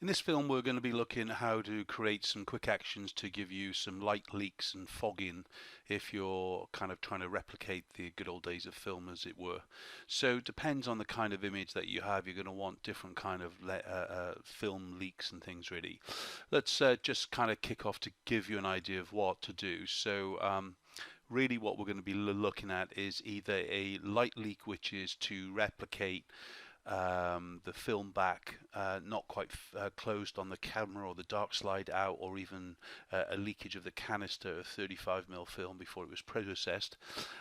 In this film, we're going to be looking at how to create some quick actions to give you some light leaks and fogging if you're kind of trying to replicate the good old days of film, as it were. So it depends on the kind of image that you have. You're going to want different kind of film leaks and things, really. Let's just kind of kick off to give you an idea of what to do. So really what we're going to be looking at is either a light leak, which is to replicate the film back, not quite closed on the camera, or the dark slide out, or even a leakage of the canister of 35mm film before it was processed,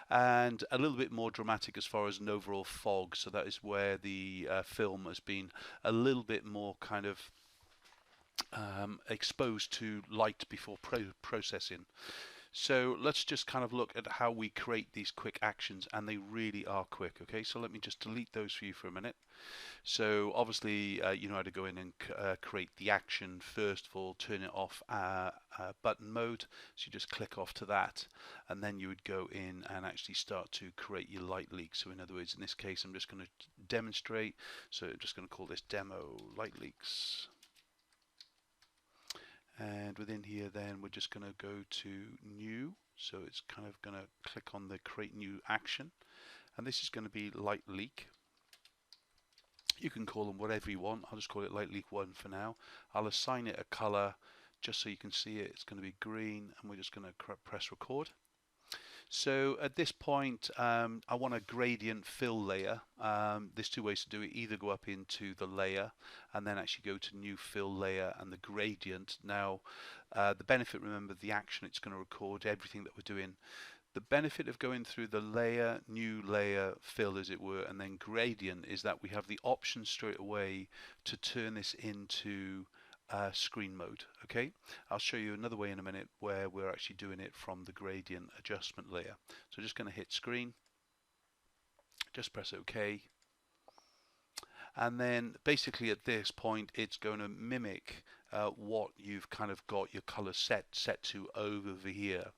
and a little bit more dramatic as far as an overall fog. So that is where the film has been a little bit more kind of exposed to light before processing. So let's just kind of look at how we create these quick actions, and they really are quick. Okay, so let me just delete those for you for a minute. So obviously you know how to go in and create the action. First of all, turn it off button mode, so you just click off to that, and then you would go in and actually start to create your light leak. So in other words, in this case, I'm just going to demonstrate, so I'm just going to call this demo light leaks. And within here, then we're just going to go to new. So it's kind of going to click on the create new action, and this is going to be light leak. You can call them whatever you want. I'll just call it light leak 1 for now. I'll assign it a color just so you can see it. It's going to be green, and we're just going to press record. So at this point, I want a gradient fill layer. There's two ways to do it. Either go up into the layer and then actually go to new fill layer and the gradient. Now, the benefit, remember, the action, it's going to record everything that we're doing. The benefit of going through the layer, new layer, fill as it were, and then gradient is that we have the option straight away to turn this into screen mode. Okay, I'll show you another way in a minute where we're actually doing it from the gradient adjustment layer. So just going to hit screen, just press OK, and then basically at this point it's going to mimic what you've kind of got your color set to over here.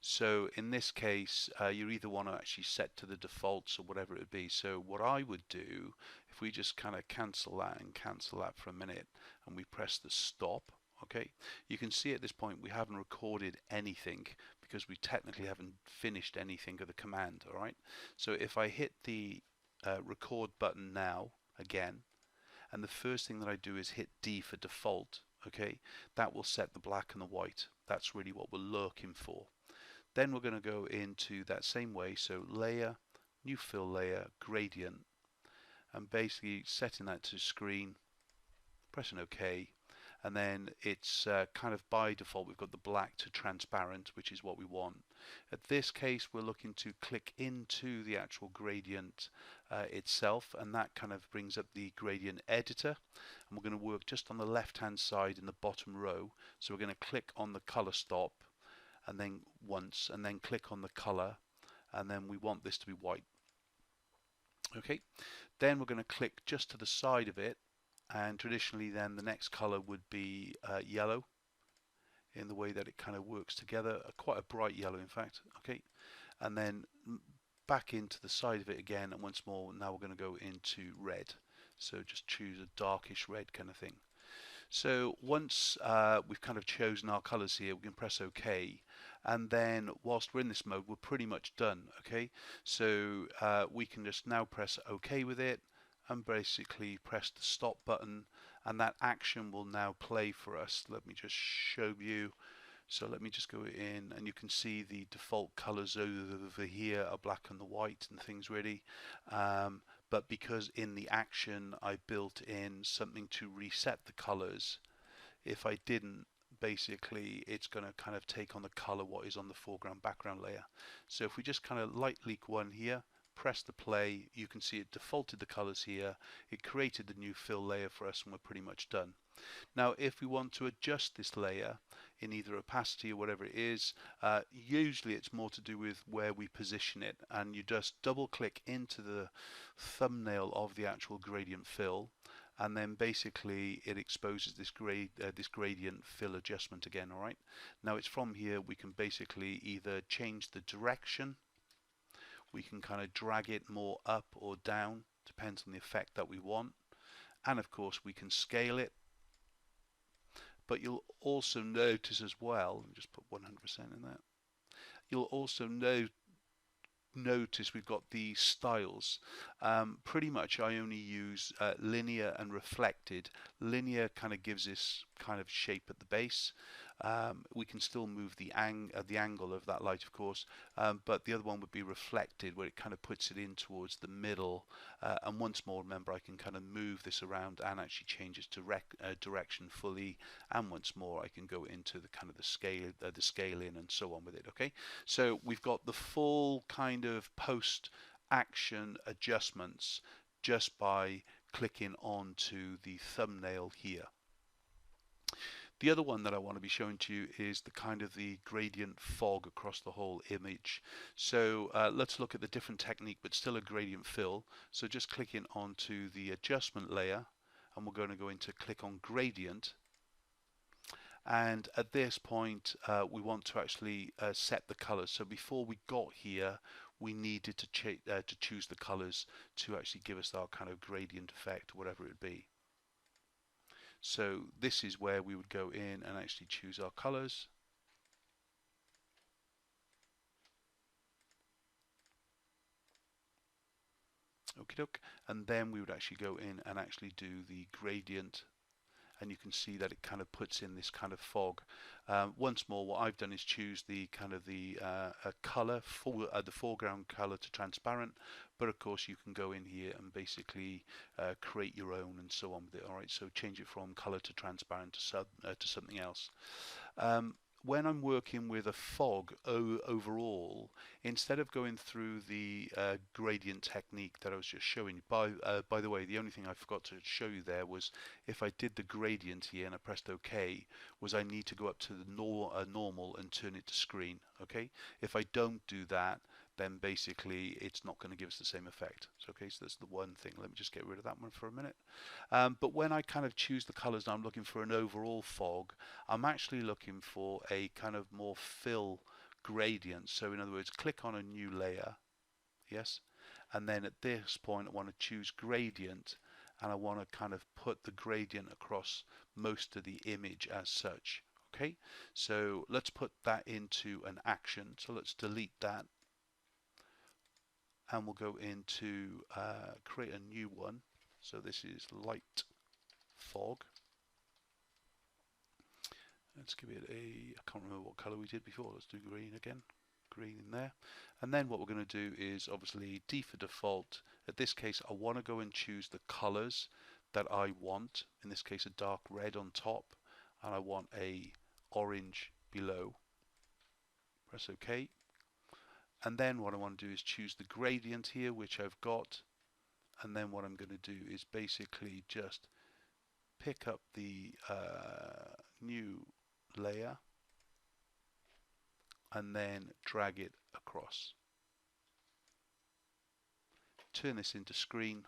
So in this case, you either want to actually set to the defaults or whatever it would be. So what I would do, if we just kind of cancel that and cancel that for a minute, and we press the stop, okay, you can see at this point we haven't recorded anything because we technically haven't finished anything of the command. All right. So if I hit the record button now again, and the first thing that I do is hit D for default, okay, that will set the black and the white. That's really what we're looking for. Then we're going to go into that same way, so layer, new fill layer, gradient, and basically setting that to screen, pressing OK, and then it's kind of by default we've got the black to transparent, which is what we want. At this case, we're looking to click into the actual gradient itself, and that kind of brings up the gradient editor, and we're going to work just on the left hand side in the bottom row. So we're going to click on the color stop and then once, and then click on the color, and then we want this to be white. Okay, then we're going to click just to the side of it, and traditionally then the next color would be yellow, in the way that it kind of works together, quite a bright yellow in fact. Okay, and then back into the side of it again, and once more now we're going to go into red, so just choose a darkish red kind of thing. So once we've kind of chosen our colors here, we can press OK, and then whilst we're in this mode we're pretty much done. Okay, so we can just now press OK with it and basically press the stop button, and that action will now play for us. Let me just show you. So let me just go in, and you can see the default colors over here are black and the white and things really. But because in the action I built in something to reset the colors, if I didn't, basically it's going to kind of take on the color what is on the foreground background layer. So if we just kind of light leak 1 here, press the play, you can see it defaulted the colors here, it created the new fill layer for us, and we're pretty much done. Now if we want to adjust this layer in either opacity or whatever it is, usually it's more to do with where we position it, and you just double click into the thumbnail of the actual gradient fill, and then basically it exposes this gradient fill adjustment again. All right, now it's from here we can basically either change the direction, we can kind of drag it more up or down, depends on the effect that we want, and of course we can scale it. But you'll also notice as well, just put 100% in that, you'll also notice we've got the styles. Pretty much I only use linear and reflected. Linear kind of gives this kind of shape at the base. We can still move the angle of that light, of course, but the other one would be reflected, where it kind of puts it in towards the middle. And once more, remember, I can kind of move this around and actually change its direction fully. And once more, I can go into the kind of the scaling and so on with it. Okay, so we've got the full kind of post-action adjustments just by clicking onto the thumbnail here. The other one that I want to be showing to you is the kind of the gradient fog across the whole image. So let's look at the different technique, but still a gradient fill. So just clicking onto the adjustment layer, and we're going to go into click on gradient. And at this point, we want to actually set the colors. So before we got here, we needed to choose the colors to actually give us our kind of gradient effect, whatever it be. So this is where we would go in and actually choose our colors. Okie doke. And then we would actually go in and actually do the gradient, and you can see that it kind of puts in this kind of fog. Once more, what I've done is choose the kind of the color for the foreground color to transparent, but of course you can go in here and basically create your own and so on with it. All right, so change it from color to transparent to something else. When I'm working with a fog overall, instead of going through the gradient technique that I was just showing you, by the way, the only thing I forgot to show you there was if I did the gradient here and I pressed OK, was I need to go up to the normal and turn it to screen. Okay, if I don't do that, then basically it's not going to give us the same effect. So, okay, so that's the one thing. Let me just get rid of that one for a minute. But when I kind of choose the colors and I'm looking for an overall fog, I'm actually looking for a kind of more fill gradient. So in other words, click on a new layer, yes, and then at this point I want to choose gradient, and I want to kind of put the gradient across most of the image as such. Okay, so let's put that into an action. So let's delete that, and we'll go into create a new one. So this is light fog. Let's give it a, I can't remember what color we did before. Let's do green again. Green in there. And then what we're going to do is obviously D for default. At this case, I want to go and choose the colors that I want. In this case, a dark red on top, and I want a orange below. Press OK. And then what I want to do is choose the gradient here, which I've got. And then what I'm going to do is basically just pick up the new layer and then drag it across. Turn this into screen,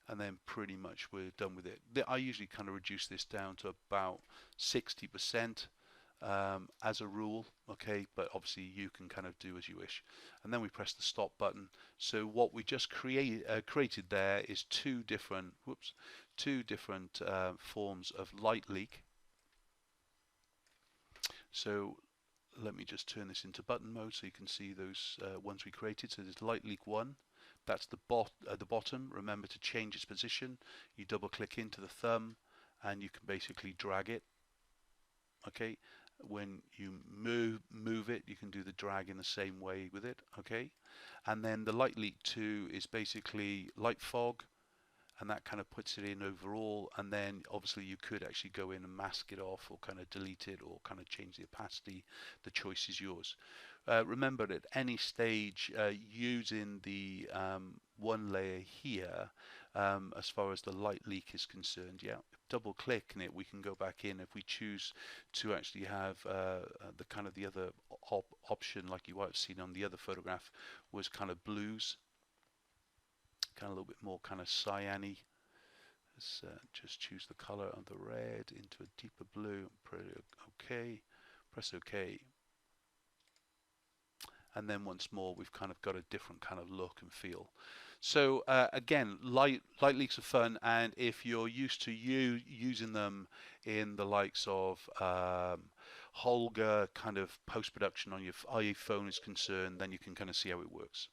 and then pretty much we're done with it. I usually kind of reduce this down to about 60% as a rule, okay, but obviously you can kind of do as you wish. And then we press the stop button. So what we just created there is two different forms of light leak. So let me just turn this into button mode so you can see those ones we created. So there's light leak 1. That's the bottom. Remember to change its position. You double click into the thumb and you can basically drag it. Okay, when you move it, you can do the drag in the same way with it. Okay, and then the light leak 2 is basically light fog, and that kind of puts it in overall. And then obviously you could actually go in and mask it off, or kind of delete it, or kind of change the opacity. The choice is yours. Remember, at any stage, using the one layer here, as far as the light leak is concerned, yeah, double click in it, we can go back in. If we choose to actually have the kind of the other option, like you might have seen on the other photograph, was kind of blues, kind of a little bit more kind of cyan-y. Let's just choose the color of the red into a deeper blue. OK, press OK. and then once more we've kind of got a different kind of look and feel. So again, light leaks are fun, and if you're used to using them in the likes of Holga kind of post-production on your iPhone is concerned, then you can kind of see how it works.